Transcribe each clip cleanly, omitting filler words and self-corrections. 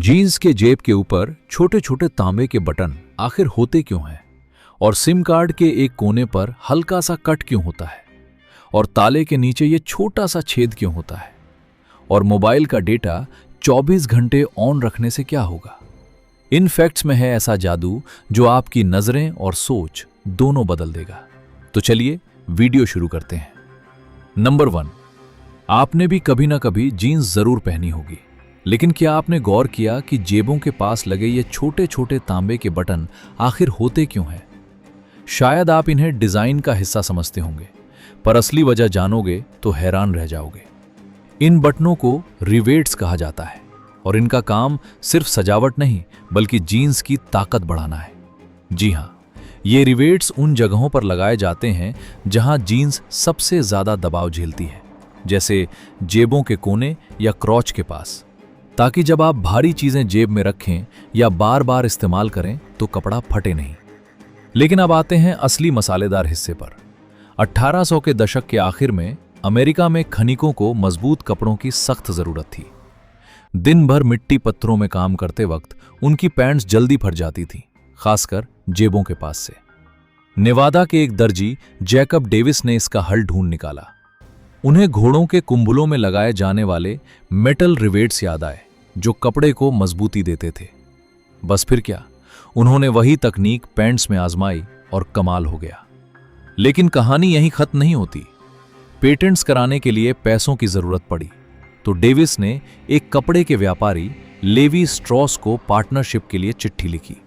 Jeans के जेब के ऊपर छोटे छोटे तांबे के बटन आखिर होते क्यों हैं? और सिम कार्ड के एक कोने पर हल्का सा कट क्यों होता है? और ताले के नीचे ये छोटा सा छेद क्यों होता है? और मोबाइल का डेटा 24 घंटे ऑन रखने से क्या होगा? इन फैक्ट्स में है ऐसा जादू जो आपकी नजरें और सोच दोनों बदल देगा। तो चलिए वीडियो शुरू करते हैं। नंबर 1, आपने भी कभी ना कभी जीन्स जरूर पहनी होगी, लेकिन क्या आपने गौर किया कि जेबों के पास लगे ये छोटे छोटे तांबे के बटन आखिर होते क्यों हैं? शायद आप इन्हें डिजाइन का हिस्सा समझते होंगे, पर असली वजह जानोगे तो हैरान रह जाओगे। इन बटनों को रिवेट्स कहा जाता है और इनका काम सिर्फ सजावट नहीं बल्कि जीन्स की ताकत बढ़ाना है। जी हाँ, ये रिवेट्स उन जगहों पर लगाए जाते हैं जहां जीन्स सबसे ज्यादा दबाव झेलती है, जैसे जेबों के कोने या क्रॉच के पास, ताकि जब आप भारी चीजें जेब में रखें या बार बार इस्तेमाल करें तो कपड़ा फटे नहीं। लेकिन अब आते हैं असली मसालेदार हिस्से पर। 1800 के दशक के आखिर में अमेरिका में खनिकों को मजबूत कपड़ों की सख्त जरूरत थी। दिन भर मिट्टी पत्थरों में काम करते वक्त उनकी पैंट्स जल्दी फट जाती थी, खासकर जेबों के पास से। नेवादा के एक दर्जी जैकब डेविस ने इसका हल ढूंढ निकाला। उन्हें घोड़ों के कुंभलों में लगाए जाने वाले मेटल रिवेट्स याद आए जो कपड़े को मजबूती देते थे। बस फिर क्या, उन्होंने वही तकनीक पैंट्स में आजमाई और कमाल हो गया। लेकिन कहानी यहीं खत्म नहीं होती। पेटेंट्स कराने के लिए पैसों की जरूरत पड़ी, तो डेविस ने एक कपड़े के व्यापारी लेवी स्ट्रॉस को पार्टनरशिप के लिए चिट्ठी लिखी।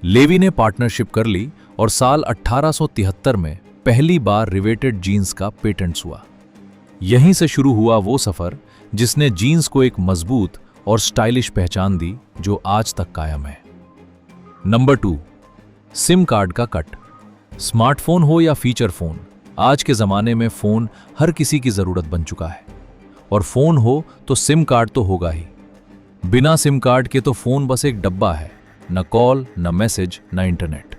लेवी ने पार्टनरशिप कर ली और साल 1873 में पहली बार रिवेटेड जीन्स का पेटेंट हुआ। यहीं से शुरू हुआ वो सफर जिसने जीन्स को एक मजबूत और स्टाइलिश पहचान दी जो आज तक कायम है। नंबर 2, सिम कार्ड का कट। स्मार्टफोन हो या फीचर फोन, आज के जमाने में फोन हर किसी की जरूरत बन चुका है। और फोन हो तो सिम कार्ड तो होगा ही। बिना सिम कार्ड के तो फोन बस एक डब्बा है, न कॉल, न मैसेज, न इंटरनेट।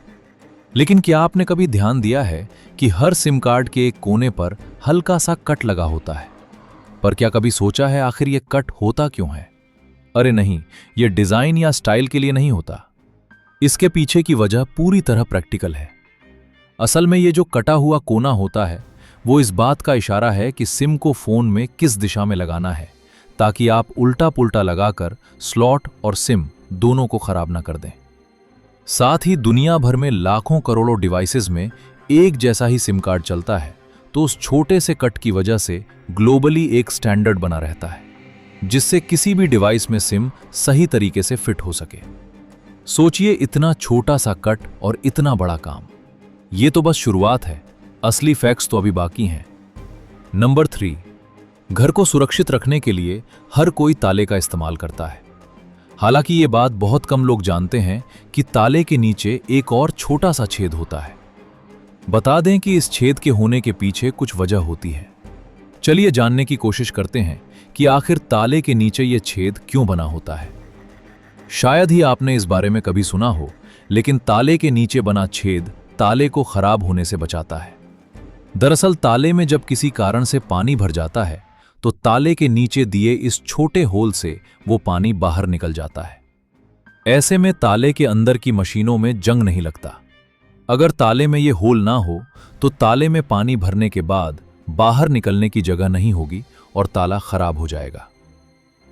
लेकिन क्या आपने कभी ध्यान दिया है कि हर सिम कार्ड के एक कोने पर हल्का सा कट लगा होता है? पर क्या कभी सोचा है आखिर ये कट होता क्यों है? अरे नहीं, ये डिजाइन या स्टाइल के लिए नहीं होता। इसके पीछे की वजह पूरी तरह प्रैक्टिकल है। असल में ये जो कटा हुआ कोना होता है वो इस बात का इशारा है कि सिम को फोन में किस दिशा में लगाना है, ताकि आप उल्टा पुल्टा लगाकर स्लॉट और सिम दोनों को खराब ना कर दें। साथ ही दुनिया भर में लाखों करोड़ों डिवाइसेस में एक जैसा ही सिम कार्ड चलता है, तो उस छोटे से कट की वजह से ग्लोबली एक स्टैंडर्ड बना रहता है, जिससे किसी भी डिवाइस में सिम सही तरीके से फिट हो सके। सोचिए, इतना छोटा सा कट और इतना बड़ा काम। ये तो बस शुरुआत है, असली फैक्ट्स तो अभी बाकी हैं। नंबर 3, घर को सुरक्षित रखने के लिए हर कोई ताले का इस्तेमाल करता है। हालांकि ये बात बहुत कम लोग जानते हैं कि ताले के नीचे एक और छोटा सा छेद होता है। बता दें कि इस छेद के होने के पीछे कुछ वजह होती है। चलिए जानने की कोशिश करते हैं कि आखिर ताले के नीचे ये छेद क्यों बना होता है। शायद ही आपने इस बारे में कभी सुना हो, लेकिन ताले के नीचे बना छेद ताले को खराब होने से बचाता है। दरअसल ताले में जब किसी कारण से पानी भर जाता है तो ताले के नीचे दिए इस छोटे होल से वो पानी बाहर निकल जाता है। ऐसे में ताले के अंदर की मशीनों में जंग नहीं लगता। अगर ताले में ये होल ना हो तो ताले में पानी भरने के बाद बाहर निकलने की जगह नहीं होगी और ताला खराब हो जाएगा।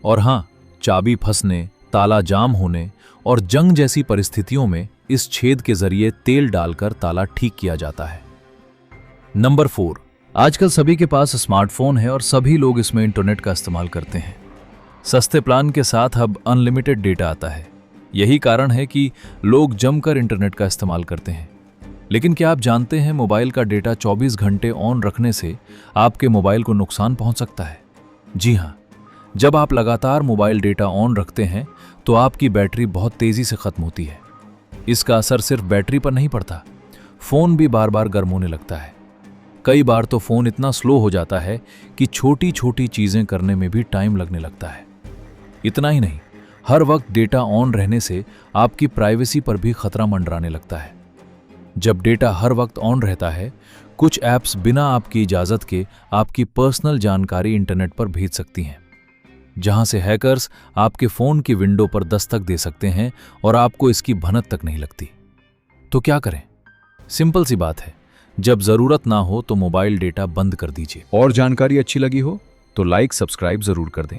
और हाँ, चाबी फंसने, ताला जाम होने और जंग जैसी परिस्थितियों में इस छेद के जरिए तेल डालकर ताला ठीक किया जाता है। नंबर 4, आजकल सभी के पास स्मार्टफोन है और सभी लोग इसमें इंटरनेट का इस्तेमाल करते हैं। सस्ते प्लान के साथ अब अनलिमिटेड डेटा आता है। यही कारण है कि लोग जमकर इंटरनेट का इस्तेमाल करते हैं। लेकिन क्या आप जानते हैं, मोबाइल का डेटा 24 घंटे ऑन रखने से आपके मोबाइल को नुकसान पहुंच सकता है। जी हाँ, जब आप लगातार मोबाइल डेटा ऑन रखते हैं तो आपकी बैटरी बहुत तेजी से खत्म होती है। इसका असर सिर्फ बैटरी पर नहीं पड़ता, फोन भी बार बार गर्म होने लगता है। कई बार तो फोन इतना स्लो हो जाता है कि छोटी छोटी चीजें करने में भी टाइम लगने लगता है। इतना ही नहीं, हर वक्त डेटा ऑन रहने से आपकी प्राइवेसी पर भी खतरा मंडराने लगता है। जब डेटा हर वक्त ऑन रहता है, कुछ ऐप्स बिना आपकी इजाजत के आपकी पर्सनल जानकारी इंटरनेट पर भेज सकती हैं। जहां से हैकर्स आपके फोन की विंडो पर दस्तक दे सकते हैं और आपको इसकी भनक तक नहीं लगती। तो क्या करें? सिंपल सी बात है, जब जरूरत ना हो तो मोबाइल डेटा बंद कर दीजिए। और जानकारी अच्छी लगी हो तो लाइक सब्सक्राइब जरूर कर दें।